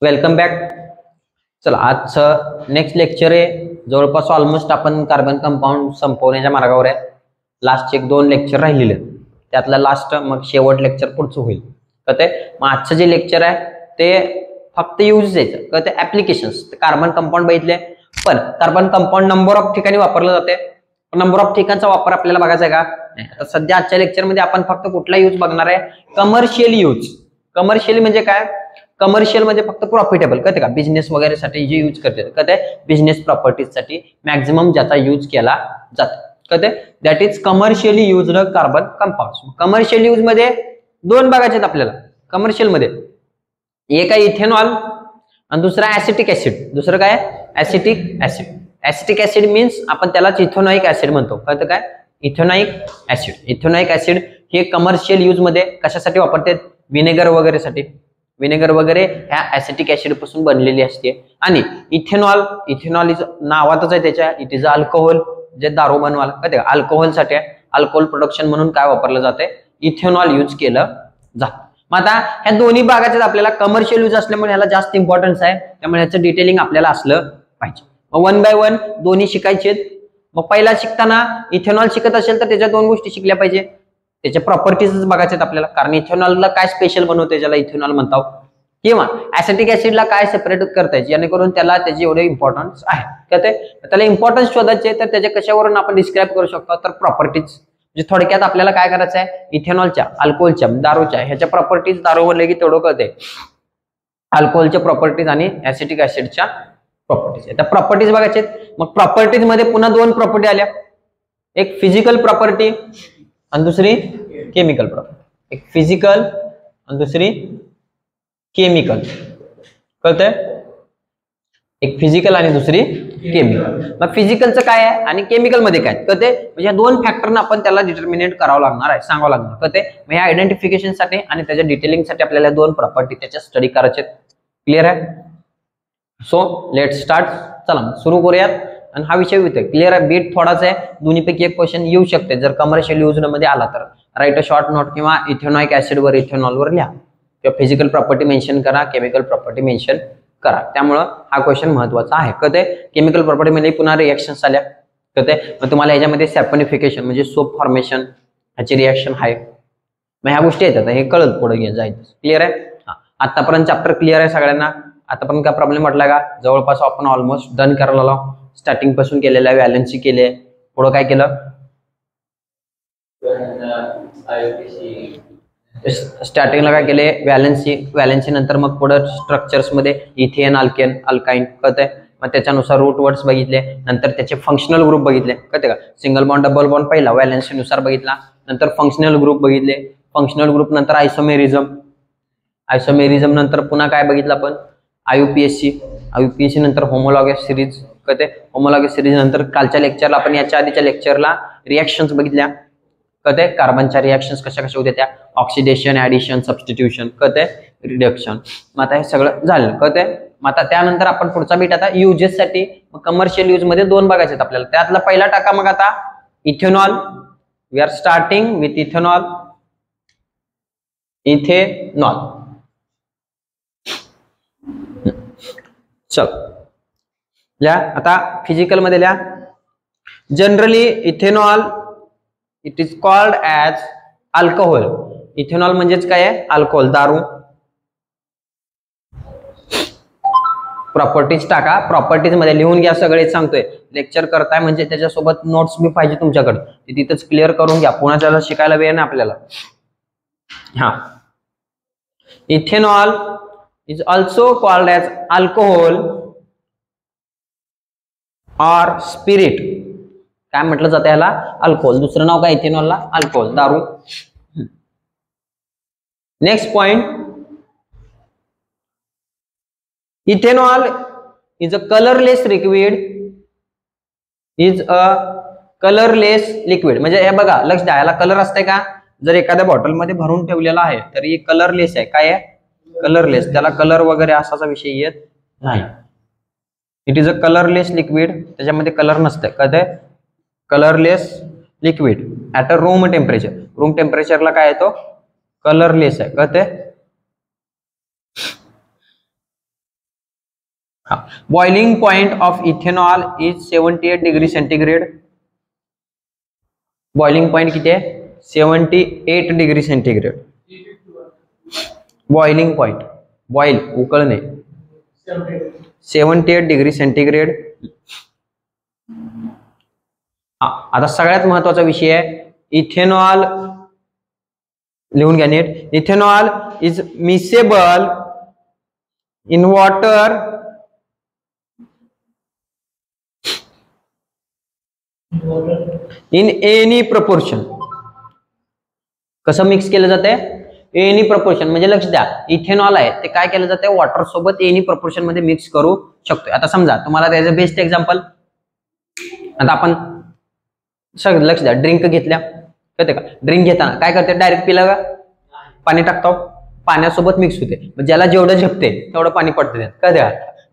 Welcome back. चला आजचं next lecture आहे. जवळपास ऑलमोस्ट आपण कार्बन कंपाऊंड संपवण्याच्या मार्गावर आहे. लास्ट एक 2 लेक्चर राहिलेले आहेत, त्यातला लास्ट मग शेवट लेक्चर पुढचं होईल. कळते. मग आजचं जे लेक्चर आहे ते फक्त यूज द्यायचं. कळते. ऍप्लिकेशन्स कार्बन कंपाऊंड बघितले, पण कार्बन कंपाऊंड नंबर ऑफ ठिकाणी वापरलं जाते. नंबर ऑफ ठिकाणचा वापर आपल्याला बघायचा आहे का? नाही. आता सध्या आजच्या लेक्चर मध्ये आपण फक्त कुठला यूज बघणार आहे? Commercial use. कमर्शियल म्हणजे काय? कमर्शियल म्हणजे फक्त प्रॉफिटेबल. कळते का? बिझनेस वगैरे साठी जे यूज करते. कळते. बिझनेस प्रॉपर्टीज साठी मॅक्झिमम ज्याचा यूज केला जातो. कळते. That is commercially used carbon compound. Commercial use मध्ये 2 बघायचे आहेत आपल्याला. कमर्शियल मध्ये एक आहे इथेनॉल आणि दुसरा ऍसिटिक ऍसिड. दुसरं काय? Acetic acid. Acetic acid means आपण त्यालाच इथेनॉइक ऍसिड म्हणतो. कळतं काय? Ethanoic acid. इथेनॉइक ऍसिड हे कमर्शियल यूज मध्ये कशासाठी वापरतात? विनेगर वगैरे साठी. विनेगर वगैरे ह्या ऍसिटिक ऍसिड पासून बनलेली असते. आणि इथेनॉल, इथेनॉल इज नावातच आहे त्याच्या, इट इज अल्कोहोल, जे दारू बनवायला कळते का? अल्कोहोल साठी, अल्कोहोल प्रोडक्शन म्हणून काय वापरलं जाते? इथेनॉल यूज केलं जातं. मग आता ह्या दोन्ही भागाचे आपल्याला कमर्शियल यूज असल्यामुळे ह्याला जास्त इम्पॉर्टन्स आहे, त्यामुळे ह्याचं डिटेलिंग आपल्याला असलं पाहिजे. मग 1 बाय 1 दोन्ही शिकायचे. मग पहिला शिकताना इथेनॉल शिकत असेल तर त्याच्या 2 गोष्टी शिकल्या पाहिजे. त्याच्या प्रॉपर्टीज बघायचे आपल्याला, कारण इथेनॉलला काय स्पेशल बनवते ज्याला इथेनॉल म्हणतात, किंवा ऍसिटिक ऍसिडला काय सेपरेट करता येईल जेणेकरून त्याला त्याची एवढे इम्पॉर्टन्स आहे. कळते. त्याला इम्पॉर्टन्स शोधायचे तर त्याच्या कशावरून आपण डिस्क्राईब करू शकतो? तर प्रॉपर्टीज. म्हणजे थोडक्यात आपल्याला काय करायचं आहे? इथेनॉलच्या, अल्कोहोलच्या, दारूच्या ह्याच्या प्रॉपर्टीज दारूवर लगेच तेवढं कळते. अल्कोहोलच्या प्रॉपर्टीज आणि ऍसिटिक ऍसिडच्या प्रॉपर्टीज. त्या प्रॉपर्टीज बघायचे. मग प्रॉपर्टीज मध्ये पुन्हा 2 प्रॉपर्टी आल्या. एक फिजिकल प्रॉपर्टी आणि दुसरी केमिकल प्रॉपर्टी. एक फिजिकल आणि दुसरी केमिकल. कळतंय? एक फिजिकल आणि दुसरी केमिकल. मग फिजिकलचं काय आहे आणि केमिकल मध्ये काय? कळते. म्हणजे 2 फॅक्टरना आपण त्याला डिटर्मिनेट करावं लागणार आहे, सांगावं लागणार. कळते. मग या आयडेंटिफिकेशन साठी आणि त्याच्या डिटेलिंग साठी आपल्याला 2 प्रॉपर्टी त्याच्या स्टडी करायचे. क्लिअर आहे? So let start. चला सुरू करूयात. आणि हा विषय होतोय क्लिअर आहे. बीट थोडाच आहे, दोन्हीपैकी एक क्वेश्चन येऊ शकते जर कमर्शियल यूज मध्ये आला तर. राईट अ शॉर्ट नोट किंवा इथेनॉइक ऍसिड वर, इथेनॉल वर लिहा, किंवा फिजिकल प्रॉपर्टी मेन्शन करा, केमिकल प्रॉपर्टी मेन्शन करा. त्यामुळं हा क्वेश्चन महत्वाचा आहे. कळते. केमिकल प्रॉपर्टी मध्ये पुन्हा रिएक्शन्स आल्या. कळते. मग तुम्हाला याच्यामध्ये सॅपनिफिकेशन म्हणजे सोप फॉर्मेशन ह्याची रिएक्शन आहे. मग ह्या गोष्टी येतात, हे कळत पुढे जायचं. क्लिअर आहे? आतापर्यंत चॅप्टर क्लिअर आहे सगळ्यांना? आतापर्यंत काय प्रॉब्लेम वाटला का? जवळपास आपण ऑलमोस्ट डन करायला स्टार्टिंग पासून केलेलं आहे. व्हॅलेन्सी केले, पुढं काय केलं? स्टार्टिंगला काय केले? व्हॅलेन्सी. व्हॅलेन्सी नंतर मग पुढे स्ट्रक्चर्स मध्ये इथेन, अल्केन, अल्काइन. कळतंय. मग त्याच्यानुसार रूट वर्ड्स बघितले, नंतर त्याचे फंक्शनल ग्रुप बघितले. कळते का? सिंगल बॉन्ड, डबल बॉन्ड पहिला व्हॅलेन्सी नुसार बघितला, नंतर फंक्शनल ग्रुप बघितले. फंक्शनल ग्रुप नंतर आयसोमेरिझम. आयसोमेरिझम नंतर पुन्हा काय बघितलं आपण? आयुपीएससी. आयुपीएससी नंतर होमोलॉगस सिरीज. कळते. होमोलॉगस सिरीज नंतर कालच्या लेक्चरला आपण, याच्या आधीच्या लेक्चरला रिएक्शन्स बघितल्या. कळते. कार्बनच्या रिएक्शन्स कशा कशा होत्या त्या? Oxidation, addition, substitution. कळते. रिडक्शन. मग आता हे सगळं झालं. कळते. मग आता त्यानंतर आपण पुढचा बीट आता युजेस साठी कमर्शियल यूज मध्ये 2 बघायचे आपल्याला. त्यातला पहिला टाका मग आता ethanol. We are starting with ethanol. Ethanol. चल लिहा आता फिजिकल मध्ये लिहा. Generally ethanol it is called as alcohol. Ethanol म्हणजेच काय आहे? अल्कोहोल, दारू. प्रॉपर्टीज टाका. प्रॉपर्टीज मध्ये लिहून घ्या सगळे. सांगतोय लेक्चर करताय म्हणजे त्याच्यासोबत नोट्स बी पाहिजे तुमच्याकडे, ते तिथंच क्लिअर करून घ्या. पुन्हा त्याला शिकायला वेळ नाही आपल्याला. हा. Ethanol is also called as alcohol और स्पिरिट. काय म्हटलं जातं याला? अल्कोहोल. दुसरं नाव काय इथेनॉलला? अल्कोहोल, दारू. Next point. Ethanol is a colourless liquid. Is a colourless liquid म्हणजे हे बघा, लक्ष द्या, याला कलर असते का? जर एखाद्या बॉटल मध्ये भरून ठेवलेला आहे तर हे कलरलेस आहे. काय आहे? कलरलेस. त्याला कलर वगैरे असाचा विषय येत नाही. It is a colourless liquid. त्याच्यामध्ये कलर नसते. कळते. Colourless liquid at a room temperature. Room टेम्परेचरला काय येतो? कलरलेस आहे. कळते. हा, boiling point of ethanol is 78 degree centigrade. Boiling point किती आहे? 78 degree centigrade. Boiling point, boil उकळणे, 78 डिग्री सेंटीग्रेड. आता सगळ्यात महत्वाचा विषय आहे इथेनॉल, लिहून घ्या नीट. Ethanol is miscible in water in any proportion. कसं मिक्स केलं जाते? Any proportion. म्हणजे लक्ष द्या, इथेनॉल आहे ते काय केलं जाते? वॉटर सोबत एनी प्रपोर्शन मध्ये मिक्स करू शकतोय. आता समजा तुम्हाला त्याचं बेस्ट एक्झाम्पल, आता आपण सगळं लक्ष द्या, ड्रिंक घेतल्या, कळते का? ड्रिंक घेताना काय करते? डायरेक्ट पिला का? पाणी टाकतो, पाण्यासोबत मिक्स होते. ज्याला जेवढं झेपते तेवढं पाणी पडते, कळते का?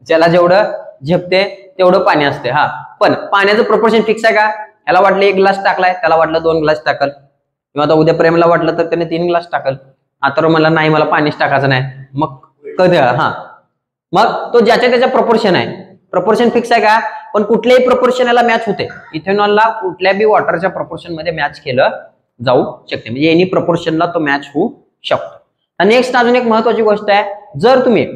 ज्याला जेवढं झेपते तेवढं पाणी असते. हा, पण पाण्याचं प्रपोर्शन फिक्स आहे का? याला वाटलं 1 ग्लास टाकलाय, त्याला वाटलं 2 ग्लास टाकल, किंवा आता उद्या प्रेमला वाटलं तर त्याने 3 ग्लास टाकल. आता मला नाही, मला पाणीच टाकायचं नाही, मग कधी? हा, मग तो ज्याच्या त्याच्या प्रपोर्शन आहे. प्रपोर्शन फिक्स आहे का? पण कुठल्याही प्रपोर्शन याला मॅच होते. इथेनॉलला कुठल्या बी वॉटरच्या प्रपोर्शन मध्ये मॅच केलं जाऊ शकते, म्हणजे एनी प्रपोर्शनला तो मॅच होऊ शकतो. नेक्स्ट अजून एक महत्वाची गोष्ट आहे, जर तुम्ही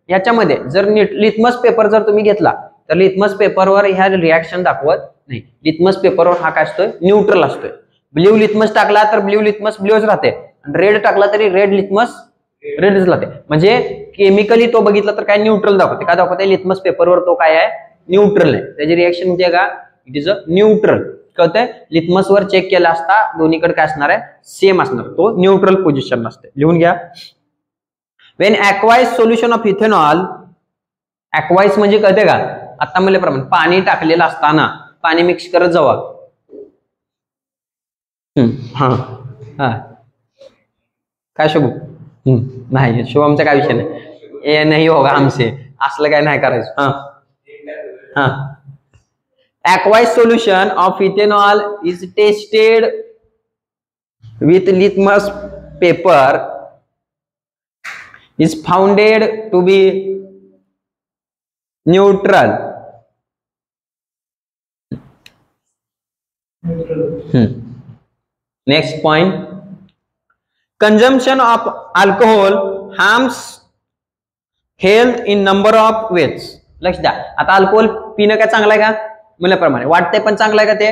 याच्यामध्ये जर लिथमस पेपर जर तुम्ही घेतला तर लिथमस पेपरवर ह्या रिॲक्शन दाखवत नाही. लिथमस पेपरवर हा काय असतोय? न्यूट्रल असतोय. ब्ल्यू लिथमस टाकला तर ब्ल्यू लिथमस ब्ल्यूच राहते, रेड टाकला तरी रेड लिथमस रेडच राहते. म्हणजे केमिकली तो बघितला तर काय न्यूट्रल दाखवते. काय दाखवते? लिथमस पेपरवर तो काय आहे? न्यूट्रल आहे. त्याची रिॲक्शन म्हणजे का? It is a neutral. कळतंय? लिथमस वर चेक केला असता दोन्हीकडे काय असणार आहे? सेम असणार, तो न्यूट्रल पोझिशन असते. लिहून घ्या. वेन ॲक्वाइज सोल्युशन ऑफ इथेनॉल, ॲक्वाइज म्हणजे कळते का? आता म्हणल्याप्रमाणे पाणी टाकलेलं असताना पाणी मिक्स करत जावा. हा हा, काय शुभ? नाही, शुभमचा काय विषय नाही. ए नाही होगा हमसे, असलं काय नाही करायचं. हा हा, aqueous solution of ethanol is tested with litmus paper is founded to be neutral. Next point, consumption of alcohol harms health in number of ways. लक्ष द्या, आता अल्कोहोल पिणं काय चांगलं आहे का? म्हणल्याप्रमाणे वाटतंय पण चांगलं आहे का?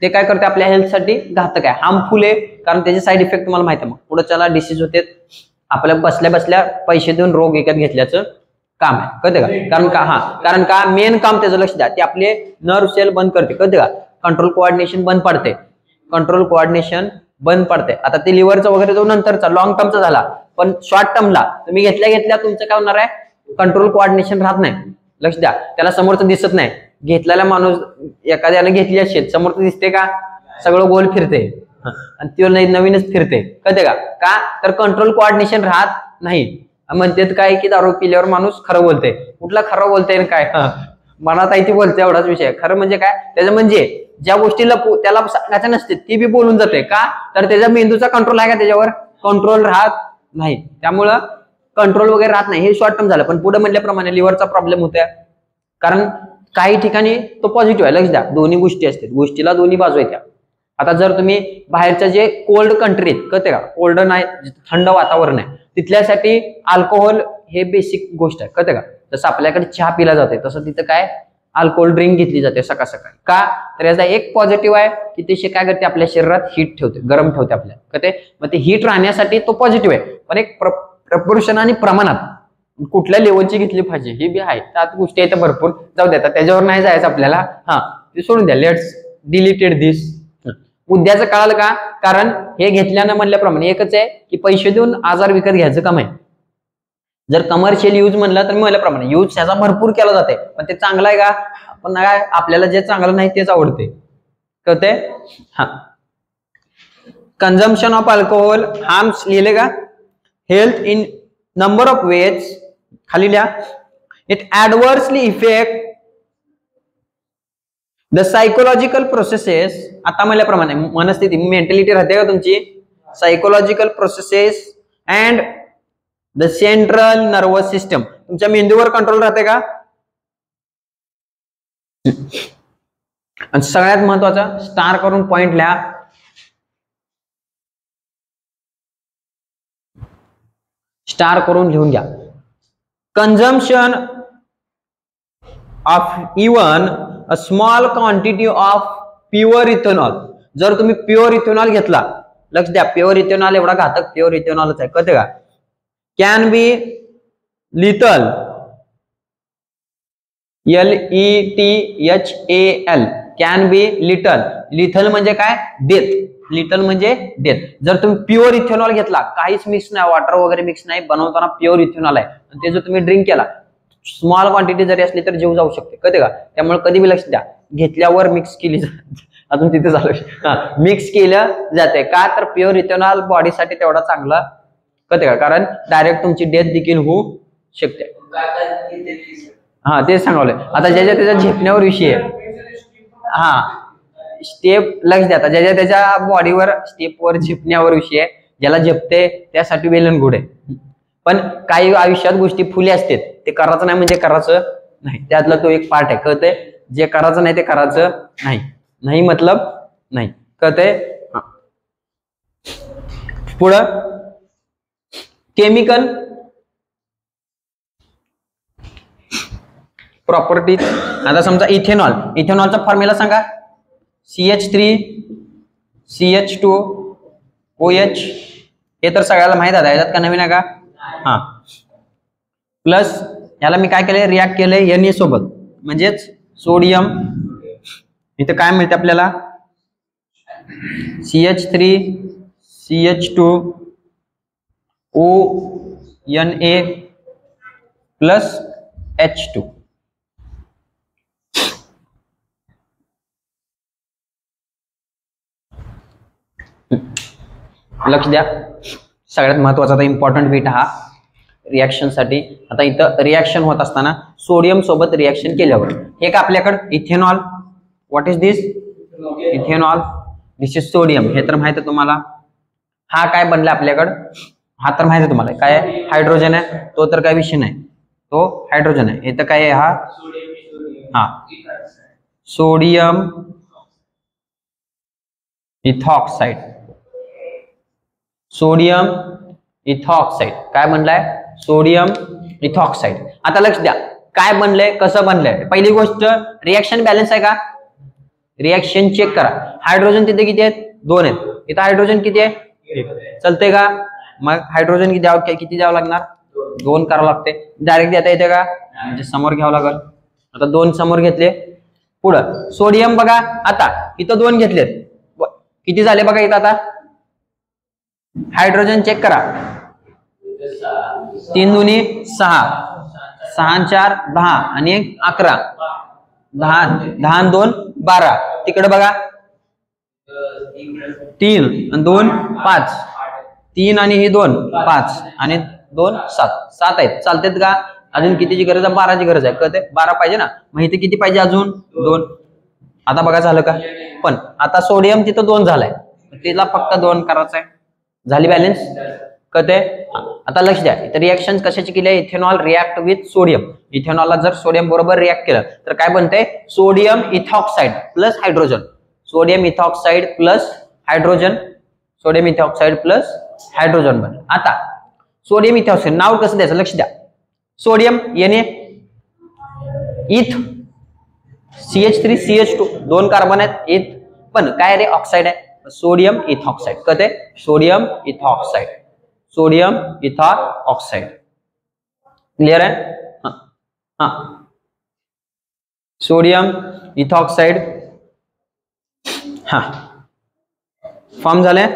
ते काय करते? आपल्या हेल्थसाठी घातक आहे, हार्मफुल आहे, कारण त्याचे साईड इफेक्ट तुम्हाला माहिती आहे. मग पुढे त्याला डिसीज होते. आपल्या बसल्या बसल्या पैसे देऊन रोग विकत घेतल्याचं काम आहे, कळते का? कारण का मेन काम त्याचं, लक्ष द्या, ते आपले नर्व सेल बंद करते, कळते का? कंट्रोल कोऑर्डिनेशन बंद पडते, कंट्रोल कोऑर्डिनेशन बंद पडते. आता ते लिव्हरचं वगैरे जो नंतरचा लॉंग टर्मचा झाला, पण शॉर्ट टर्मला तुम्ही घेतल्या तुमचं काय होणार आहे? कंट्रोल कोऑर्डिनेशन राहत नाही. लक्ष द्या, त्याला समोरचं दिसत नाही. घेतलेला माणूस एखाद्याने घेतली असेल, समोरचं दिसते का? सगळं गोल फिरते आणि तो नवीनच फिरते, कळते का? का तर कंट्रोल कोऑर्डिनेशन राहत नाही. म्हणतात काय की दारू पिल्यावर माणूस खरं बोलते. कुठला खरं बोलते काय? मनात आहे ती बोलते, एवढाच विषय. खरं म्हणजे काय? त्याचं म्हणजे ज्या गोष्टीला त्याला सांगायचं नसते ती बी बोलून जाते. का तर त्याच्या मेंदूचा कंट्रोल आहे का? त्याच्यावर कंट्रोल राहत नाही. त्यामुळं कंट्रोल वगैरे राहत नाही. हे शॉर्ट टर्म झालं. पण पुढे म्हटल्याप्रमाणे लिव्हरचा प्रॉब्लेम होत्या, कारण काही ठिकाणी तो पॉझिटिव्ह आहे. लक्ष द्या, दोन्ही गोष्टी असतात, गोष्टीला दोन्ही बाजू आहेत. आता जर तुम्ही बाहेरच्या जे कोल्ड कंट्रीत, कळते का? कोल्ड नाही, थंड वातावरण आहे, तिथल्यासाठी अल्कोहोल हे बेसिक गोष्ट आहे, कळते का? जसं आपल्याकडे चहा पिला जाते तसं तिथं काय अल्कोहोल ड्रिंक घेतली जाते सकाळ सकाळी. का तर याचा एक पॉझिटिव्ह आहे की ते काय करते? आपल्या शरीरात हीट ठेवते, गरम ठेवते आपल्या, कळते? मग ते हीट राहण्यासाठी तो पॉझिटिव्ह आहे. पण एक प्रपोर्शन आणि प्रमाणात कुठल्या लेवलची घेतली पाहिजे हे बी आहे. त्यात गोष्टी आहेत भरपूर, जाऊ देतात, त्याच्यावर नाही जायचं आपल्याला. हा, ते सोडून द्या. लेट्स डिलीटेड दिस. मुद्द्याचं कळालं का? कारण हे घेतल्यानं म्हणल्याप्रमाणे एकच आहे की पैसे देऊन आजार विकत घ्यायचं काम आहे. जर कमर्शियल यूज म्हणलं तर म्हणल्याप्रमाणे यूज त्याचा भरपूर केला जाते, पण ते चांगलं आहे का? पण काय, आपल्याला जे चांगलं नाही तेच आवडते, कळते? हा, कंझम्पशन ऑफ अल्कोहोल हार्म्स, लिहिले का? Health in number of ways. खाली लिहा. It adversely effect the psychological processes. आता म्हणल्याप्रमाणे मनस्थिती, मेंटॅलिटी राहते का तुमची? Psychological processes and the central nervous system. तुमच्या मेंदूवर कंट्रोल राहते का? आणि सगळ्यात महत्वाचा स्टार करून पॉइंट लिहा. स्टार करून लिहून घ्या. Consumption of even a small quantity of pure ethanol. जर तुम्ही प्युअर इथेनॉल घेतला, लक्ष द्या, प्युअर इथेनॉल एवढा घातक प्युअर इथेनॉलच आहे, कळते का? Can be lethal, LETHAL, can be little. Lethal म्हणजे काय? डेथ. लिटल म्हणजे डेथ. जर तुम्ही प्युअर इथेनॉल घेतला, काहीच मिक्स नाही, वॉटर वगैरे मिक्स नाही, बनवताना प्युअर इथेनॉल आहे, ते जर तुम्ही ड्रिंक केला, स्मॉल क्वांटिटी जरी असली तर जीव जाऊ शकते, कळते का? त्यामुळे कधी बी लक्ष द्या, घेतल्यावर मिक्स केली अजून तिथे झालं, मिक्स केलं जाते का? तर प्युअर इथेनॉल बॉडीसाठी तेवढा चांगला, कळते का? कारण डायरेक्ट तुमची डेथ देखील होऊ शकते. हा तेच सांगवलंय. आता ज्याच्या त्याच्या झेपण्यावर विषय आहे. हा स्टेप लक्ष द्या, ज्याच्या त्याच्या बॉडीवर स्टेपवर झेपण्यावर विषय आहे. ज्याला झेपते त्यासाठी वेल अँड गुड आहे. पण काही आयुष्यात गोष्टी फुले असतात, ते करायचं नाही म्हणजे करायचं नाही, त्यातला तो एक पार्ट आहे, कळते? जे करायचं नाही ते करायचं नाही, नाही मतलब नाही, कळते? पुढं केमिकल प्रॉपर्टीज. आता समजा इथेनॉल, इथेनॉलचा फॉर्म्युला सांगा. CH3 CH2OH. हे तर सगळ्याला माहित आहे, याच्यात का नवीन आहे का? हा. प्लस याला मी काय केलंय, रिॲक्ट केलंय Na सोबत, म्हणजेच सोडियम. इथे काय मिळते आपल्याला? CH3 CH2ONA plus H2. लक्ष द्या, सगळ्यात महत्वाचा आता इम्पॉर्टंट बीट हा रिएक्शन साठी. आता इथं रिएक्शन होत असताना सोडियम सोबत रिएक्शन केल्यावर हे का आपल्याकडे ethanol. What is this? Ethanol. This is sodium. हे तर माहित आहे तुम्हाला. हा काय बनला आपल्याकडे? हा तर माहित आहे तुम्हाला काय? हायड्रोजन आहे, तो तर काय विषय नाही, तो हायड्रोजन आहे. हे तर काय आहे? हा सोडियम इथॉक्साइड. सोडियम इथॉक्साइड काय बनलाय? Sodium ethoxide. आता लक्ष द्या, काय बनलंय, कसं बनलंय. पहिली गोष्ट, रिएक्शन बॅलन्स आहे का? रिएक्शन चेक करा. हायड्रोजन तिथे किती आहेत? 2 आहेत. इथं हायड्रोजन किती आहे? 1. चलते का? मग हायड्रोजन किती द्यावं लागणार? 2 करावं लागते. डायरेक्ट देता येते का? म्हणजे समोर घ्यावं लागेल. आता 2 समोर घेतले. पुढं सोडियम बघा, आता इथं 2 घेतलेत, किती झाले बघा इथं. आता हायड्रोजन चेक करा. 3 दुनी 6, 6 4 10 आणि 11, 10 10 2 12. तिकडे बघा 3 आणि 2 5, 3 आणि हे 2 5 आणि 2 7, 7 आहेत. चालतात का? अजून कितीची गरज आहे? 12ची गरज आहे, कळते? 12 पाहिजे ना, मग इथे किती पाहिजे? अजून 2. आता बघा झालं का? पण आता सोडियम तिथं 2 झालाय, तिला फक्त 2 करायचं आहे. झाली बॅलन्स, कळते? आता लक्ष द्या, इथे रिएक्शन कशाची केली आहे? Ethanol react with sodium. इथेनॉलला जर सोडियम बरोबर रिॲक्ट केलं तर काय बनते? Sodium ethoxide plus hydrogen. Sodium ethoxide plus hydrogen. Sodium ethoxide plus hydrogen बन. आता सोडियम इथॉक्साइड नाव कसं द्यायचं? लक्ष द्या. सोडियम Na, इथ CH3 CH2, 2 कार्बन आहेत, इथ पण काय रे? ऑक्साइड आहे, सोडियम इथॉक्साइड. कळते? Sodium ethoxide. सोडियम इथा ऑक्साइड. क्लियर आहे? हा सोडियम इथॉक्साइड. हा फॉर्म झाले.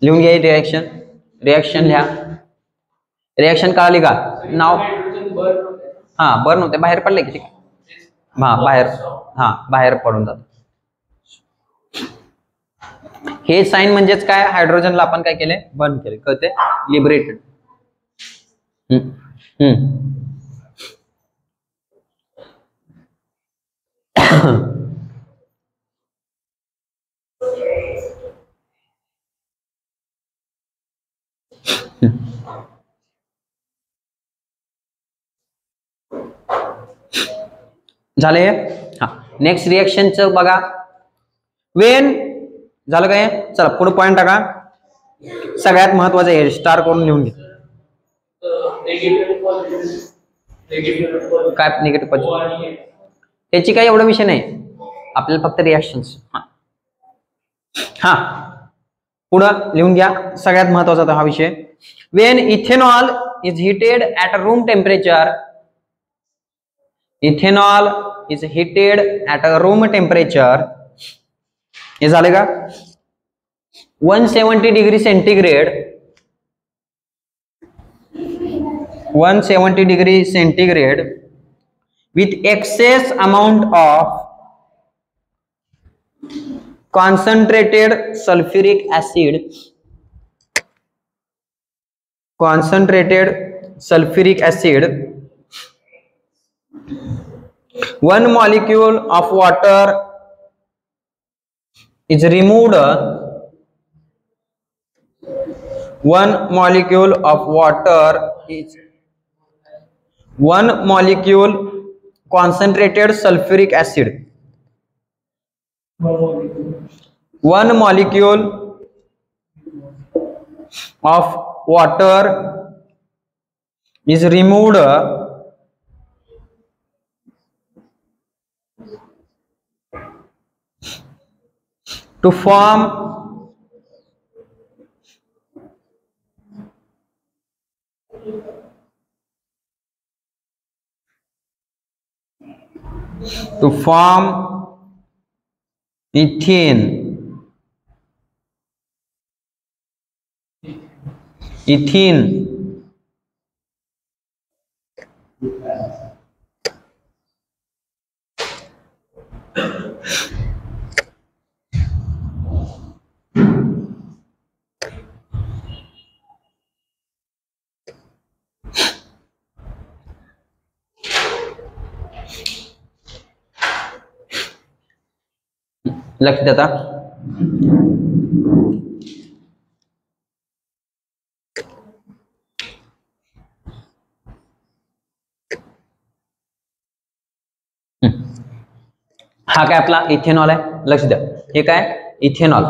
लिहून घ्या रिएक्शन. रिएक्शन लिहा. रिएक्शन कळाली का? नाव हा बर्न होते, बाहेर पडले की हा बाहेर, हा बाहेर पडून जात. हे साइन म्हणजेच काय? हायड्रोजनला आपण काय केले? बर्न केले, कळते? लिबरेटेड. झाले. हा नेक्स्ट रिएक्शनचं बघा. वेन झालं काय. चला पुढे पॉइंट टाका. सगळ्यात महत्वाचं आहे, स्टार करून लिहून घे. काय निगेटिव्ह पॉझिटिव्ह त्याची काही एवढा विषय नाही, आपल्याला फक्त रिएक्शन्स. हा पुढं लिहून घ्या. सगळ्यात महत्वाचा हा विषय. When ethanol is heated at a room temperature, ethanol is heated at a room temperature, हे झाले का. 170 degree centigrade, 170 degree centigrade with excess amount of concentrated sulfuric acid, concentrated sulfuric acid, 1 molecule of water is removed, 1 molecule of water is 1 molecule concentrated sulfuric acid, 1 molecule of water is removed to form ethene, ethene, लक्ष देता. हा काय आपला ethanol आहे. लक्ष द्या. हे काय इथेनॉल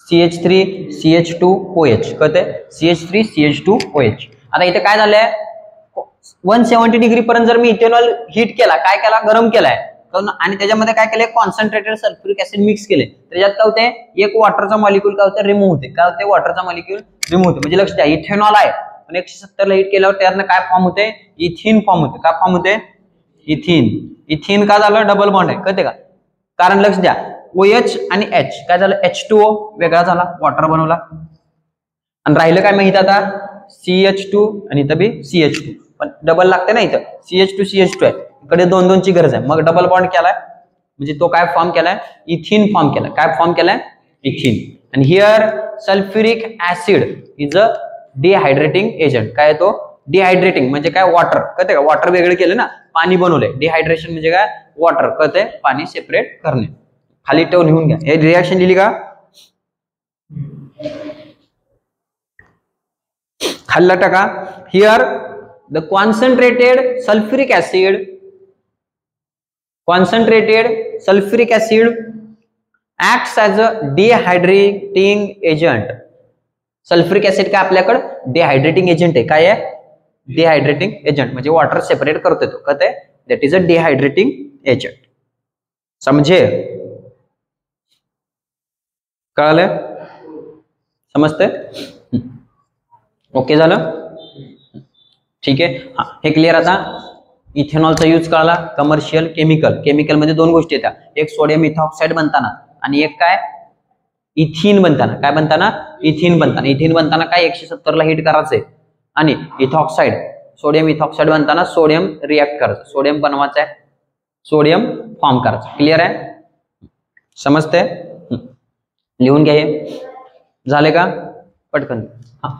CH3CH2OH कळते. CH3CH2OH. आता इथे काय झालंय, 170 डिग्री पर्यंत जर मी इथेनॉल हीट केला, काय केला, गरम केलाय, आणि त्याच्यामध्ये काय केलंय, कॉन्सन्ट्रेटेड सल्फ्युरिक ऍसिड मिक्स केले. त्याच्यात काय होते, एक वॉटरचा मॉलिक्यूल काय होते, रिमूव्ह होते. काय होते, वॉटरचा मॉलिक्यूल रिमूव्ह होते. म्हणजे लक्ष द्या, इथेनॉल आहे पण 170 ला हीट केल्यावर त्यातनं काय फॉर्म होते, इथिन फॉर्म होते. काय फॉर्म होते, इथिन. इथिन का झालं, डबल बॉन्ड आहे, कळते का. कारण लक्ष द्या, OH आणि H काय झालं, H2O वेगळा झाला, वॉटर बनवला. आणि राहिलं काय माहिती आता, CH2 आणि इथं बी CH2, पण डबल लागते ना, इथं CH2 आहे, इकडे 2-2 ची गरज आहे. मग डबल बॉन्ड केलाय, म्हणजे तो काय फॉर्म केलाय, इथिन फॉर्म केलाय. काय फॉर्म केलाय, इथिन. आणि here sulphuric acid is a डिहायड्रेटिंग agent. काय तो, डिहायड्रेटिंग म्हणजे काय, वॉटर, कळते का. वॉटर वेगळे केले ना, पाणी बनवलंय. डिहायड्रेशन म्हणजे काय, वॉटर, कळते, पाणी सेपरेट करणे. खाली ठेवून लिहून घ्या. हे रिएक्शन लिहिली का, खाल्ला टाका. Here the concentrated sulphuric acid acts as a dehydrating agent. Sulphuric acid काय आपल्याकडे डिहायड्रेटिंग एजंट आहे. काय आहे, डिहायड्रेटिंग एजंट म्हणजे वॉटर सेपरेट करतो तो, कळते. That is a डिहायड्रेटिंग agent. समझे, कळलं, समजते. ओके झालं, ठीक आहे. हा हे क्लिअर. आता इथेनॉलचा यूज कळाला. कमर्शियल केमिकल मध्ये 2 गोष्टी येतात, एक सोडियम इथॉक्साइड बनताना आणि एक काय, इथिन बनताना. काय बनताना, इथिन बनताना. इथिन बनताना काय 170 ला हीट करायचंय, आणि इथॉक्साइड सोडियम इथॉक्साइड बनताना सोडियम रिएक्ट करायचं, सोडियम बनवायचं आहे, सोडियम फॉर्म करायचं. क्लिअर आहे, समजते. लिहून घ्या. हे झाले का, पटकन. हा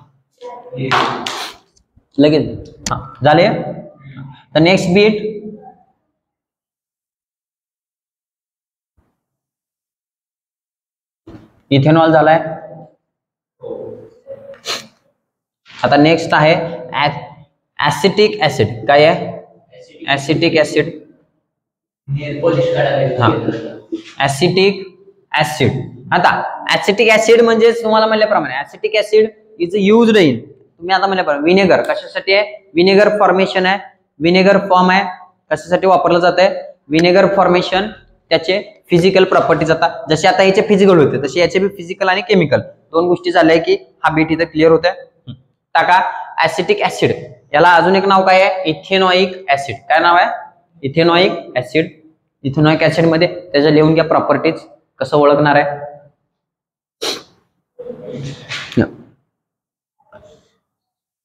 लगेच. हा झाले. तर नेक्स्ट बीट, इथेनॉल झालाय. आता नेक्स्ट आहे ऍसिटिक ऍसिड. काय आहे, ऍसिटिक ऍसिड, ऍसिटिक ऍसिड. आता ऍसिटिक ऍसिड म्हणजे तुम्हाला म्हणल्याप्रमाणे acetic acid is used in, तुम्ही आता म्हणल्याप्रमाणे विनेगर कशासाठी आहे, विनेगर फॉर्मेशन आहे, विनेगर फॉर्म आहे, कशासाठी वापरलं जात आहे, विनेगर फॉर्मेशन, त्याचे फिजिकल प्रॉपर्टीज. आता जसे आता याचे फिजिकल होते तसे याचे बी फिजिकल आणि केमिकल दोन गोष्टी झाल्या की हा बीट इथं क्लिअर होत आहे. टाका ऍसिटिक ऍसिड, याला अजून एक नाव काय आहे, इथेनॉइक ऍसिड. काय नाव आहे, इथेनॉइक ऍसिड. इथेनॉइक ऍसिड मध्ये त्याच्या लिहून घ्या प्रॉपर्टीज, कसं ओळखणार आहे.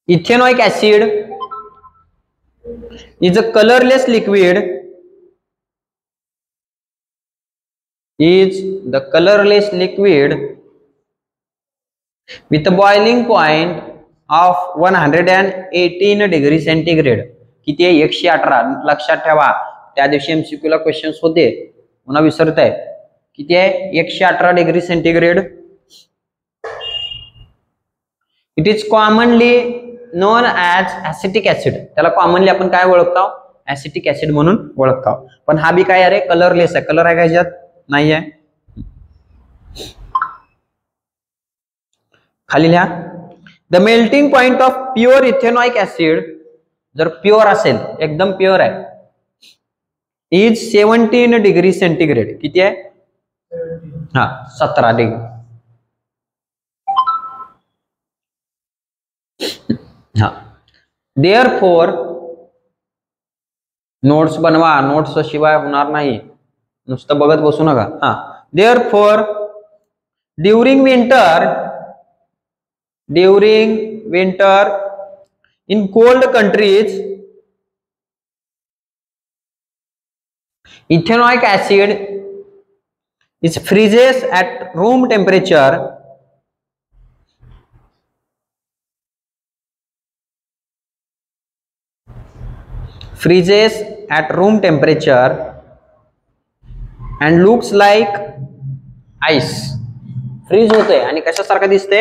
Ethanoic acid is a colourless liquid, is the colorless liquid with a boiling point of 118 degree centigrade. किती आहे, 118. लक्षात ठेवा, त्या दिवशी एमसीक्यू ला क्वेश्चन्स होते, पुन्हा विसरत आहे. किती आहे, 118 degree centigrade. It is commonly non as acetic acid. त्याला कॉमनली आपण काय ओळखतो, ऍसिटिक ऍसिड म्हणून ओळखतो. पण हा बी काय अरे कलरलेस आहे, कलर आहे का ह्याच्यात, नाही आहे. खाली लिहा, the melting point of pure ethanoic acid, जर प्युअर असेल, एकदम प्युअर आहे, इज 17 डिग्री सेंटीग्रेड. किती आहे, हा 17 डिग्री. हा देअरफॉर, नोट्स बनवा, नोट्स शिवाय होणार नाही, नुसतं बघत बसू नका. हा therefore during winter in cold countries, ethanoic acid is freezes at room temperature, freezes at room temperature and looks like ice. Freeze होते आणि कशासारखं दिसते,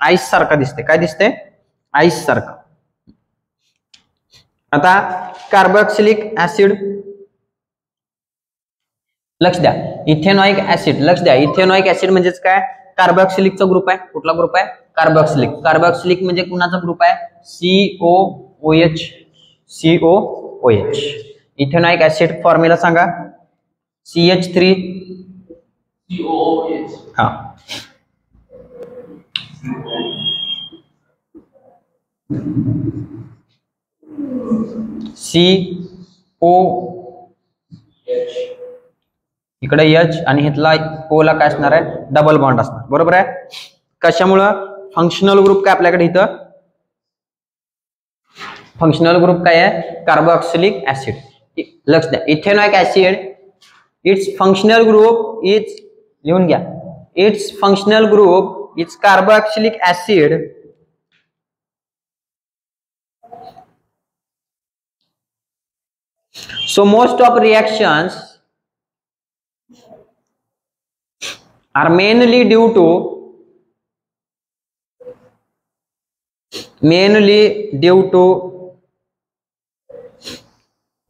आईस सारखं दिसते. काय दिसते, आईस सारखं. आता कार्बोक्सिलिक ऍसिड, लक्ष द्या, इथेनॉइक ऍसिड, लक्ष द्या, इथेनॉइक ऍसिड म्हणजेच काय, कार्बोक्सिलिकचा ग्रुप आहे. कुठला ग्रुप आहे, कार्बोक्सिलिक. कार्बोक्सिलिक म्हणजे कुणाचा ग्रुप आहे, COOH, COOH. Ethanoic acid formula सांगा, CH3 COOH. हा COH, इकडे H आणि इथला O ला काय असणार आहे, डबल बॉन्ड असणार. बरोबर आहे. कशामुळं, फंक्शनल ग्रुप काय आपल्याकडे इथं, फंक्शनल ग्रुप काय आहे, कार्बोक्सिलिक ऍसिड. लक्ष द्या, ethanoic acid it's functional group is, लिहून घ्या, it's functional group is carboxylic acid so most of reactions are mainly due to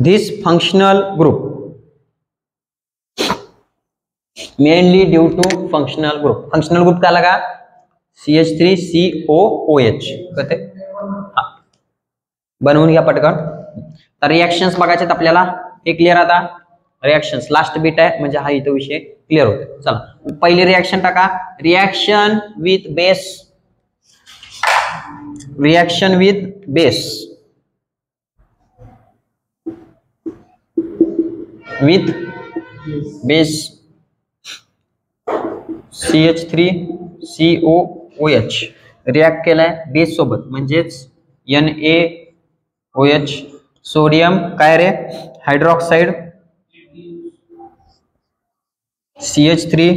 this functional group, mainly due to functional group. functional group काय लगा, CH3 COOH. कळते, बनवून घ्या पटकन. तर reactions बघायचे आपल्याला, हे क्लिअर. आता रिएक्शन्स लास्ट बीट आहे, म्हणजे हा इथं विषय क्लिअर होते. चला पहिली रिएक्शन टाका, reaction with base, reaction with base, with base CH3 COOH react केलाय बेस सोबत, म्हणजेच NaOH. सोडियम काय रे, hydroxide, CH3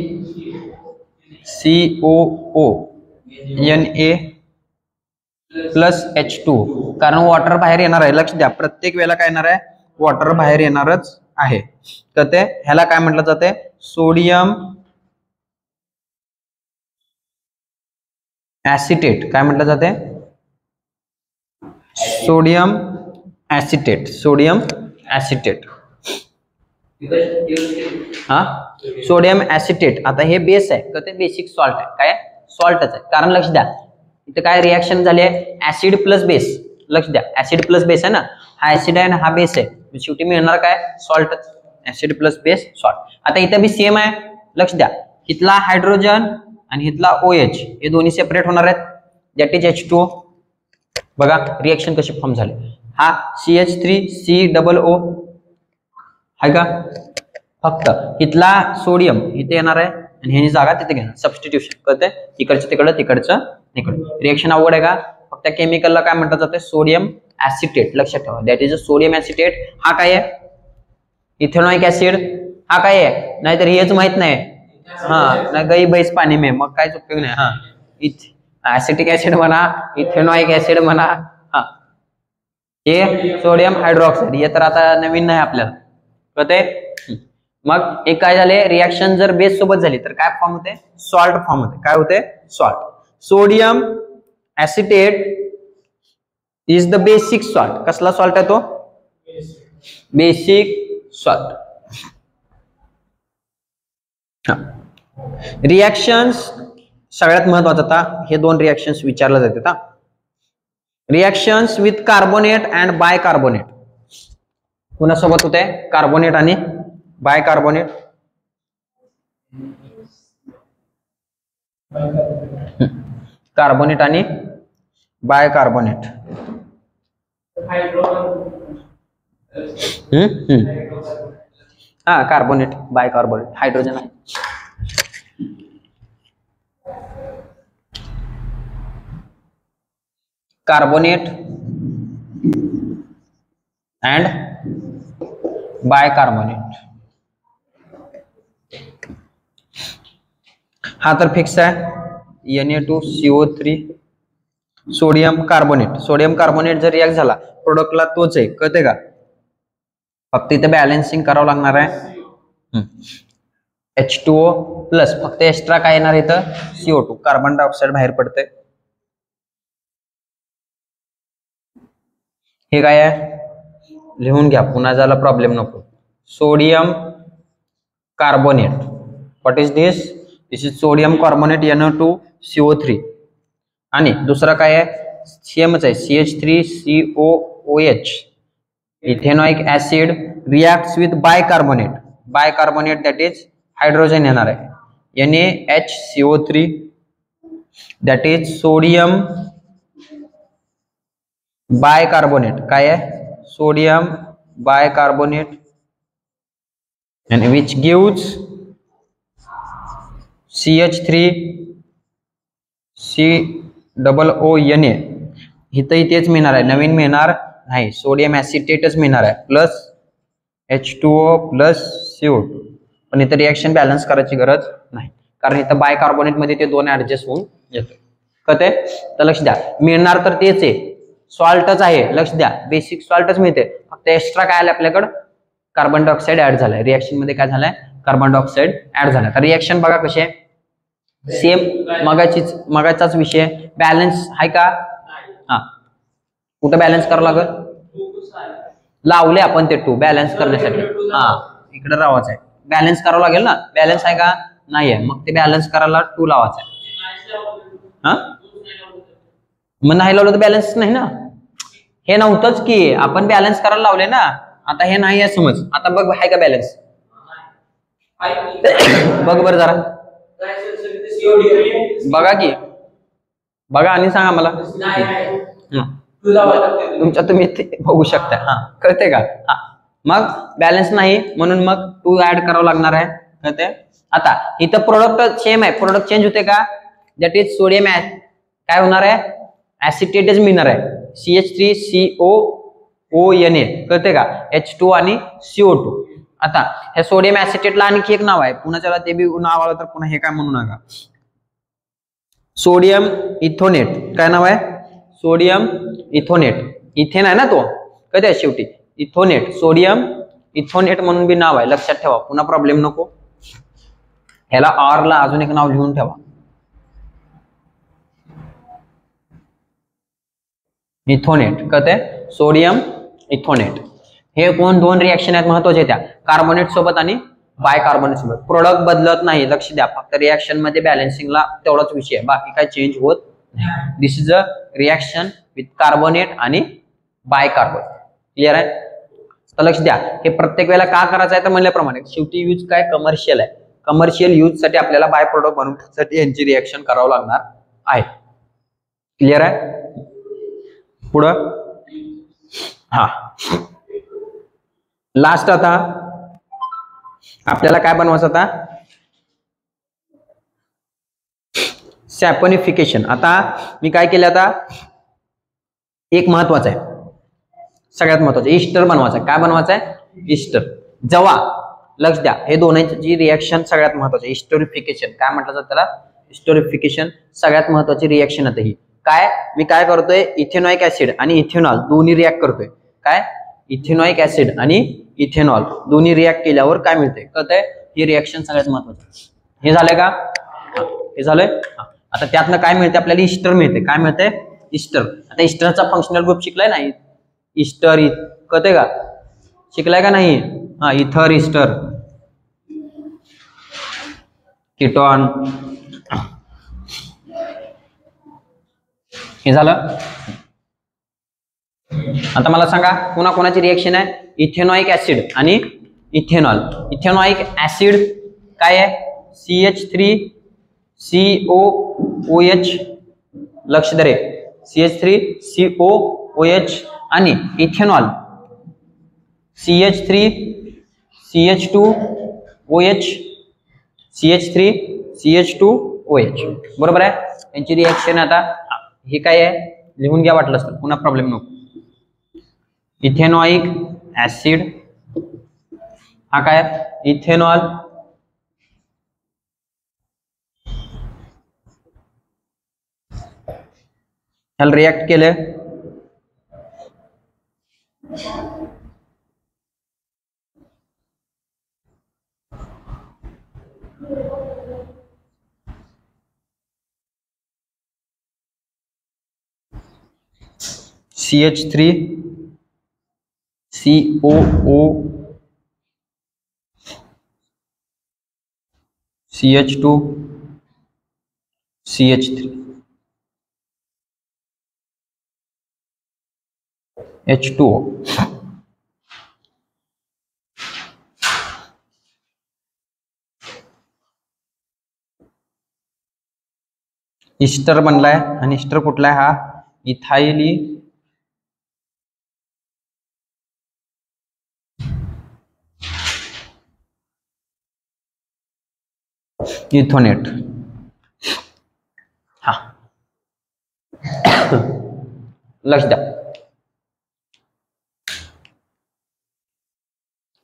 COO Na plus H2. कारण वॉटर बाहेर येणार आहे. लक्ष द्या, प्रत्येक वेळेला काय येणार आहे, वॉटर बाहेर येणारच आहे. तर ते ह्याला काय म्हटलं जाते, सोडियम ऍसिटेट. काय म्हटलं जाते, सोडियम ऍसिटेट, सोडियम ऍसिटेट. हा सोडियम ऍसिटेट. आता हे बेस आहे तर ते बेसिक सॉल्ट आहे. काय सॉल्टच आहे. कारण लक्ष द्या इथे काय रिॲक्शन झाली आहे, ऍसिड प्लस बेस. लक्ष द्या ऍसिड प्लस बेस आहे ना, हा ऍसिड आहे ना हा बेस आहे, शेवटी मिळणार काय salt. Acid plus base salt. आता इथं बी सेम आहे. लक्ष द्या इथला हायड्रोजन आणि इथला OH हे दोन्ही सेपरेट होणार आहेत, दॅट इज H2O. बघा रिएक्शन कशी फॉर्म झाली. हा CH3COO आहे का, फक्त इथला सोडियम इथे येणार आहे आणि ह्याची जागा तिथे घेणार, सबस्टिट्यूशन करते, इकडचं तिकडं तिकडचं इकडं. रिएक्शन अवघड आहे का, फक्त केमिकलला काय म्हटलं जातं सोडियम ऍसिटेट. लक्षात ठेवा that is a sodium acetate. हा काय आहे इथेनॉइक ऍसिड. हा काय आहे, नाहीतर हेच माहित नाही. हा ना गई बैस पाणी में, मग काय उपयोग नाही. हा ऍसिटिक ऍसिड म्हणा, इथेनॉइक ऍसिड म्हणा. हा हे सोडियम हायड्रॉक्साईड हे तर आता नवीन नाही आपल्याला कळते. मग एक काय झाले रिएक्शन जर बेस सोबत झाली तर काय फॉर्म होते, सॉल्ट फॉर्म होते. काय होते salt. Sodium acetate is the basic salt. कसला सॉल्ट आहे तो, बेसिक सॉल्ट. रिएक्शन्स सगळ्यात महत्वाचं आता हे दोन रिएक्शन्स विचारले जातात. हा reactions with carbonate and bicarbonate. कोणासोबत होते, कार्बोनेट आणि बायकार्बोनेट. कार्बोनेट आणि बायकार्बोनेट. हा कार्बोनेट बायकार्बोनेट हायड्रोजन आहे. Carbonate and bicarbonate. हा तर फिक्स आहे Na2CO3 sodium carbonate. Sodium carbonate जर रिॲक्ट झाला प्रोडक्टला तोच आहे कळते का, फक्त इथे बॅलन्सिंग करावं लागणार आहे. H2O प्लस फक्त एक्स्ट्रा काय येणार इथं CO2 कार्बन डायऑक्साइड बाहेर पडते. हे काय आहे लिहून घ्या पुन्हा ज्याला प्रॉब्लेम नको. Sodium carbonate. What is this, this is sodium carbonate Na2CO3. आणि दुसरा काय आहे सेमच आहे CH3COOH ethanoic acid reacts with bicarbonate. Bicarbonate that is hydrogen येणार आहे NaHCO3 that is sodium bicarbonate. काय आहे sodium bicarbonate and which gives CH3COONA. इथं तेच मिळणार आहे, नवीन मिळणार नाही, सोडियम ऍसिटेटच मिळणार आहे प्लस H2O प्लस CO2. पण इथं रिएक्शन बॅलन्स करायची गरज नाही कारण इथं बायकार्बोनेट मध्ये ते दोन ऍडजस्ट होऊन येते कळते. तर लक्ष द्या मिळणार तर तेच आहे सॉल्टच आहे. लक्ष द्या बेसिक सॉल्टच मिळते, फक्त एक्स्ट्रा काय आलं आपल्याकडे कार्बन डायऑक्साइड ऍड झालाय. रिएक्शन मध्ये काय झालंय कार्बन डायऑक्साइड ऍड झालाय. तर रिएक्शन बघा कशी आहे सेम मगाचाच विषय. बॅलन्स आहे का, हा कुठं बॅलन्स करावं लागेल, लावले आपण ते 2 बॅलन्स करण्यासाठी. हा इकडे लावायचं आहे, बॅलन्स करावं लागेल ना. बॅलन्स आहे का नाही आहे, मग ते बॅलन्स करायला 2 लावायचं आहे. हा मग नाही लावलं तर बॅलन्स नाही ना. हे नव्हतंच की आपण बॅलन्स करायला लावले ना, आता हे नाही आहे समज. आता बघ आहे का बॅलन्स, बघ बरं जरा बघा की बघा आणि सांगा मला. तुमच्या तुम्ही बघू शकता. हा कळते का, हा मग बॅलन्स नाही म्हणून मग 2 ऍड करावं लागणार आहे कळते. आता इथं प्रोडक्ट सेम आहे, प्रोडक्ट चेंज होते का, दॅट इज सोडियम काय होणार आहे ऍसिटेटच मिळणार आहे CH3COONA कळते का, H2 आणि CO2. आता ह्या सोडियम ऍसिटेटला आणखी एक नाव आहे, पुन्हा त्याला ते बी नाव आलं तर पुन्हा हे काय म्हणू नका, सोडियम इथोनेट. काय नाव आहे सोडियम इथोनेट. इथेन आहे ना तो कळते शेवटी इथोनेट, सोडियम इथोनेट म्हणून बी नाव आहे. लक्षात ठेवा पुन्हा प्रॉब्लेम नको. ह्याला R ला अजून एक नाव लिहून ठेवा इथोनेट कळते, सोडियम इथोनेट. हे कोण दोन रिएक्शन आहेत महत्वाचे त्या, कार्बोनेट सोबत आणि बायकार्बोनेट सोबत. प्रोडक्ट बदलत नाही, लक्ष द्या, फक्त रिएक्शन मध्ये बॅलन्सिंगला तेवढाच विषय आहे, बाकी काय चेंज होत नाही. This is a reaction with carbonate आणि बायकार्बोनेट. क्लिअर आहे? तर लक्ष द्या, हे प्रत्येक वेळेला का करायचं आहे तर म्हणल्याप्रमाणे शेवटी यूज काय कमर्शियल आहे, कमर्शियल यूज साठी आपल्याला बाय प्रोडक्ट बनवण्यासाठी यांची रिएक्शन करावं लागणार आहे. क्लिअर आहे? पुढं हा लास्ट आता आपल्याला काय बनवायचं आता, सॅपोनिफिकेशन. आता मी काय केलं, आता एक महत्वाचं आहे, सगळ्यात महत्वाचं इस्टर बनवायचं आहे. काय बनवायचं आहे? इस्टर. जेव्हा लक्ष द्या, हे दोन्हीची रिएक्शन सगळ्यात महत्वाचं, इस्टोरिफिकेशन काय म्हटलं जातं त्याला, इस्टोरिफिकेशन सगळ्यात महत्वाची रिएक्शन आहे ही. काय मी काय करतोय, इथेनॉइक ऍसिड आणि इथेनॉल दोन्ही रिॲक्ट करतोय. काय इथेनॉइक ऍसिड आणि इथेनॉल दोन्ही रिॲक्ट केल्यावर काय मिळते कळतंय, ही रिएक्शन सगळ्यात महत्वाचं. हे झालंय का? हे झालंय. आता त्यातनं काय मिळते आपल्याला, इस्टर मिळते. काय मिळते? इस्टर. आता इस्टरचा फंक्शनल ग्रुप शिकलाय नाही, इस्टर कळते का, शिकलाय का नाही? हा, इथर इस्टर कीटोन. हे झालं. आता मला सांगा पुन्हा कोणाची रिएक्शन आहे, इथेनॉइक ऍसिड आणि इथेनॉल. इथेनॉइक ऍसिड काय आहे, CH3COOH. लक्ष दे रे, CH3COOH आणि इथेनॉल CH3CH2OH CH3CH2OH. बरोबर आहे. यांची रिएक्शन आता हे काय आहे लिहून घ्या वाटलं असतं, पुन्हा प्रॉब्लेम नको. इथेनॉइक ऍसिड हा काय, इथेनॉल ह्याला रिॲक्ट केले CH3COO CH2 CH3 H2O. Easter बनलाय आणि इस्टर कुठला आहे हा, इथाइली इथोनेट. हा लक्ष द्या,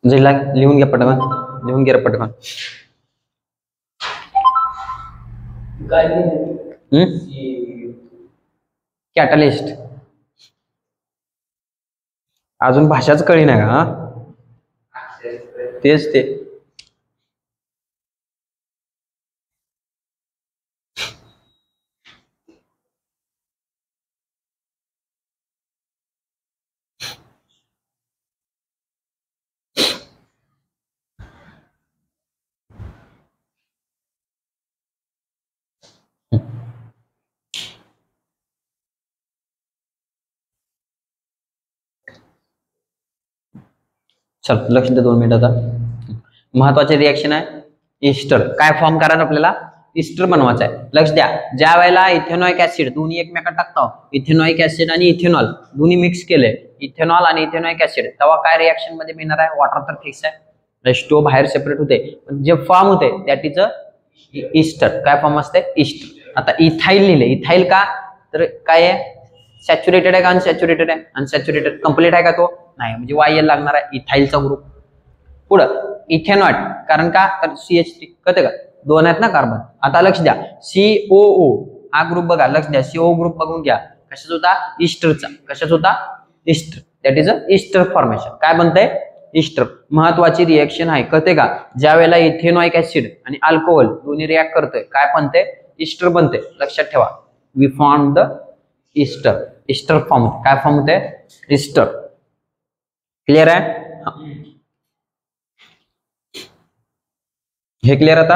जिल्हा लिहून घ्या पटकन, लिहून घ्या पटकन. कॅटलिस्ट. अजून भाषाच कळी नाही का? तेच ते. चल लक्ष द्या 2 मिनिट. आता महत्वाचे रिएक्शन आहे इस्टर. काय फॉर्म करायचं आपल्याला, इस्टर बनवायचं आहे. लक्ष द्या, ज्या वेळेला इथेनॉइक ऍसिड दोन्ही एकमेकात टाकतो, इथेनॉइक ऍसिड आणि इथेनॉल दोन्ही मिक्स केले, इथेनॉल आणि इथेनॉइक ऍसिड, तेव्हा काय रिएक्शन मध्ये मिळणार आहे, वॉटर तर फिक्स आहे, H2O बाहेर सेपरेट होते, जे फॉर्म होते दॅट इज अ इस्टर. काय फॉर्म असते, इस्टर. आता इथाइल लिहिले, इथाइल का तर काय आहे, सॅच्युरेटेड आहे का अनसॅच्युरेटेड आहे, अनसॅच्युरेटेड. कंप्लीट आहे का तो नाही, म्हणजे YL लागणार आहे इथाइलचा ग्रुप. पुढं इथेनॉट, कारण का तर CH3 कळते का, 2 आहेत ना कार्बन. आता लक्ष द्या, COO हा ग्रुप बघा, लक्ष द्या, CO ग्रुप बघून घ्या, कशाचा होता, इस्टरचा. कशाचा होता, ester. That is a ester formation. काय बनतंय, इस्टर. महत्वाची रिएक्शन आहे कळते का, ज्या वेळेला इथेनॉइक ऍसिड आणि अल्कोहोल दोन्ही रिॲक्ट करतोय, काय बनते, इस्टर बनते. लक्षात ठेवा, we form the ester. Ester form काय फॉर्म होते, इस्टर. क्लिअर आहे. हे क्लिअर आता.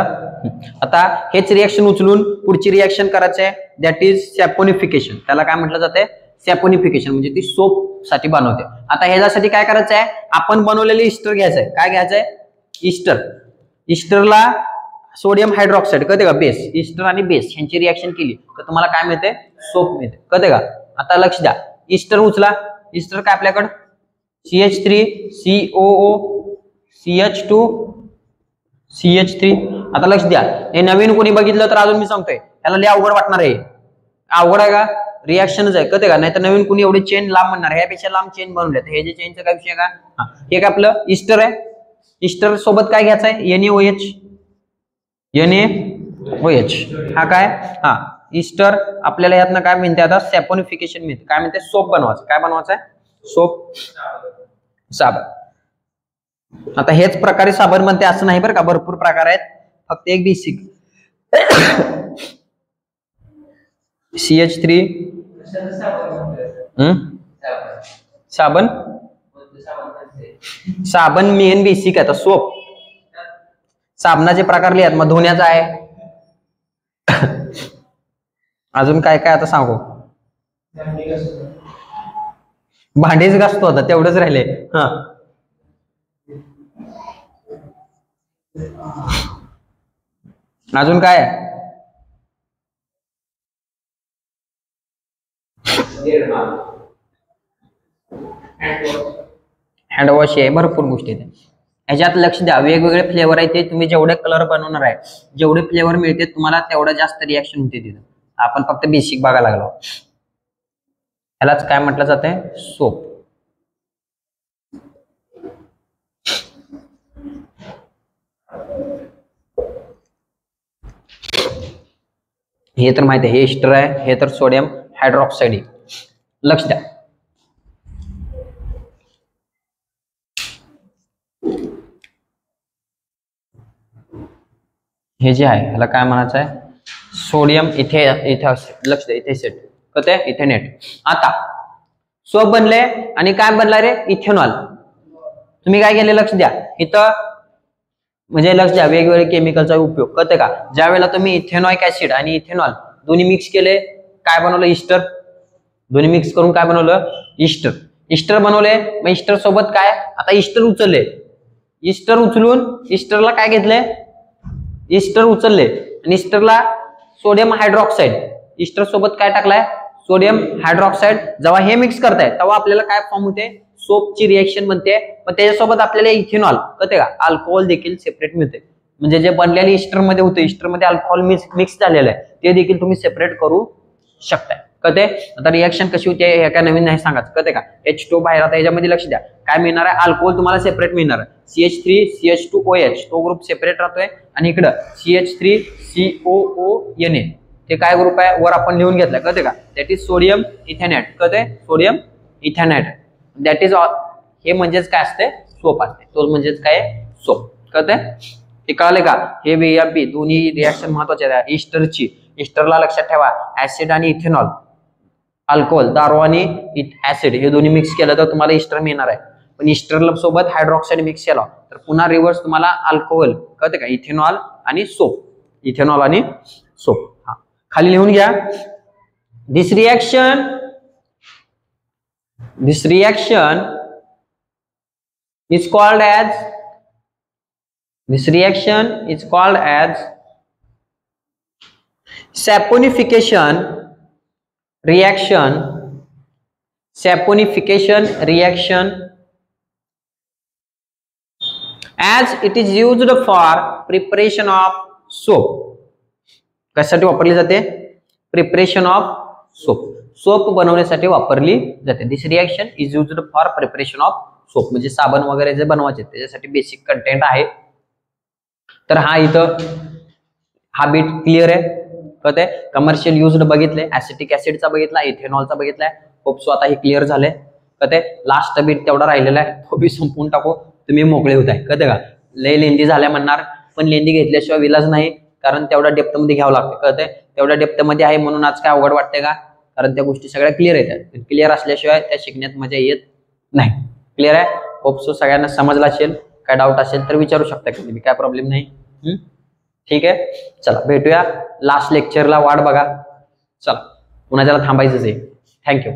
आता हेच रिएक्शन उचलून पुढची रिएक्शन करायचं आहे, दॅट इज सॅपोनिफिकेशन. त्याला काय म्हटलं जाते? सॅपोनिफिकेशन. म्हणजे ती सोप साठी बनवते. आता ह्याच्यासाठी काय करायचं आहे? आपण बनवलेले इस्टर घ्यायचंय. काय घ्यायचंय? इस्टर. इस्टरला सोडियम हायड्रॉक्साईड कळते का, बेस, इस्टर आणि बेस यांची रिएक्शन केली तर तुम्हाला काय मिळते? सोप मिळते. कळते का? आता लक्ष द्या. इस्टर उचला. इस्टर काय आपल्याकडे? CH3 COO CH2 CH3. आता लक्ष द्या, हे नवीन कोणी बघितलं तर अजून मी सांगतोय त्याला लय अवघड वाटणार आहे. अवघड आहे का? रिएक्शनच आहे. कळते का? नाही तर नवीन कोणी एवढी चेन लांब म्हणणार, ह्यापेक्षा लांब चेन बनवले. हे जे चेनचं काय विषय का? हे काय आपलं इस्टर आहे. इस्टर सोबत काय घ्यायचं आहे? NaOH. NaOH हा काय? हा इस्टर. आपल्याला यातनं काय मिळते? आता सॅपोनिफिकेशन मिळते. काय म्हणते? सोप बनवायचं. काय बनवायचं आहे? सोप, साबण. आता हेच प्रकारे साबण बनते असं नाही बरं का, भरपूर प्रकार आहेत. फक्त एक बेसिक CH3 साबण. साबण मेन बेसिक आहे. आता सोप, साबणाचे प्रकार लिहात. मग धुण्याचा आहे. अजून काय काय आता सांगू? भांडेच घासतो आता, तेवढंच राहिले. हा अजून काय? हँडवॉश आहे. भरपूर गोष्टी आहेत. ह्याच्यात लक्ष द्या, वेगवेगळे फ्लेवर आहेत. ते तुम्ही जेवढे कलर बनवणार आहे, जेवढे फ्लेवर मिळते तुम्हाला तेवढं जास्त रिएक्शन होते तिथं. आपण फक्त बेसिक बघायला लागलो. ह्यालाच काय म्हटलं जाते? सोप. हे तर माहिती आहे, हे इस्टर आहे. हे तर सोडियम हायड्रॉक्साईड आहे. लक्ष द्या. हे जे आहे ह्याला काय म्हणायचं आहे? सोडियम इथे लक्ष द्या, इथे सेट कते इथेनेट. आता सोप बनले आणि काय बनला रे? इथेनॉल. तुम्ही काय केले? लक्ष द्या इथं, म्हणजे लक्ष द्या, वेगवेगळे केमिकलचा उपयोग. कळते का? ज्या वेळेला तुम्ही इथेनॉइक ऍसिड आणि इथेनॉल दोन्ही मिक्स केले, काय बनवलं? इस्टर. दोन्ही मिक्स करून काय बनवलं? इस्टर. इस्टर बनवले. मग इस्टर सोबत काय? आता इस्टर उचलले. इस्टर उचलून इस्टरला काय घेतले? इस्टर उचलले आणि इस्टरला सोडियम हायड्रॉक्साईड. इस्टर सोबत काय टाकलाय? Sodium hydroxide. जेव्हा हे मिक्स करताय तेव्हा आपल्याला काय फॉर्म होते? सोपची रिएक्शन बनते. पण त्याच्यासोबत आपल्याला इथेनॉल कळते का? अल्कोहोल देखील सेपरेट मिळते. म्हणजे जे बनलेले इस्टर मध्ये होते, इस्टर मध्ये अल्कोहोल मिक्स झालेलं आहे, ते देखील तुम्ही सेपरेट करू शकताय. कळते? आता रिएक्शन कशी होते हे काय नवीन नाही सांगायचं. कळते का? H2 बाहेर. आता याच्यामध्ये लक्ष द्या, काय मिळणार आहे? अल्कोहोल तुम्हाला सेपरेट मिळणार आहे. CH3 CH2OH तो ग्रुप सेपरेट राहतोय आणि इकडं CH3 COO Na ते काय ग्रुप आहे? वर आपण लिहून घेतलाय. कळते का? That is sodium ethanoate. कळते? सोडियम इथेनेट. दॅट इज हे म्हणजेच काय असते? सोप असते. तो म्हणजेच काय? सोप. कळते? ते कळले का? हे BMP दोन्ही रिएक्शन महत्वाचे आहेत. इस्टरची, इस्टरला लक्षात ठेवा, ऍसिड आणि इथेनॉल, अल्कोहोल, दारू आणि ऍसिड हे दोन्ही मिक्स केलं तर तुम्हाला इस्टर मिळणार आहे. पण इस्टर सोबत हायड्रॉक्साईड मिक्स केला तर पुन्हा रिव्हर्स तुम्हाला अल्कोहोल. कळते का? इथेनॉल आणि सोप. इथेनॉल आणि सोप. हा खाली लिहून घ्या. दिस reaction is called as saponification reaction as it is used for preparation of soap. कशासाठी वापरली जाते? Preparation of soap. सोप बनवण्यासाठी वापरली जाते. This reaction is used for preparation of soap. म्हणजे साबण वगैरे जे बनवायचे त्याच्यासाठी बेसिक कंटेंट आहे. तर हा इथं हा बीट क्लिअर आहे. कळते? कमर्शियल युज्ड बघितले, ऍसिटिक ऍसिडचा बघितला, इथेनॉलचा बघितलाय. होप सो आता हे क्लिअर झाले. कळते? लास्ट बीट तेवढा राहिलेला आहे, तो बी संपून टाकू, तुम्ही मोकळे होत आहे. कळते का? लय लेंदी झाल्या म्हणणार, पण लेंदी घेतल्याशिवाय विलाज नाही, कारण तेवढ्या डेप्थ मध्ये घ्यावं लागतं. कळते? तेवढ्या डेप्थ मध्ये आहे म्हणून आज काय अवघड वाटते का? कारण त्या गोष्टी सगळ्या क्लिअर येतात. क्लिअर असल्याशिवाय त्या शिकण्यात मजा येत नाही. क्लिअर आहे? होप सो सगळ्यांना समजला असेल. काय डाऊट असेल तर विचारू शकता, की काय प्रॉब्लेम नाही. ठीक आहे, चला भेटूया लास्ट लेक्चरला, वाट बघा. चला पुन्हा त्याला थांबायचंच आहे. थँक्यू.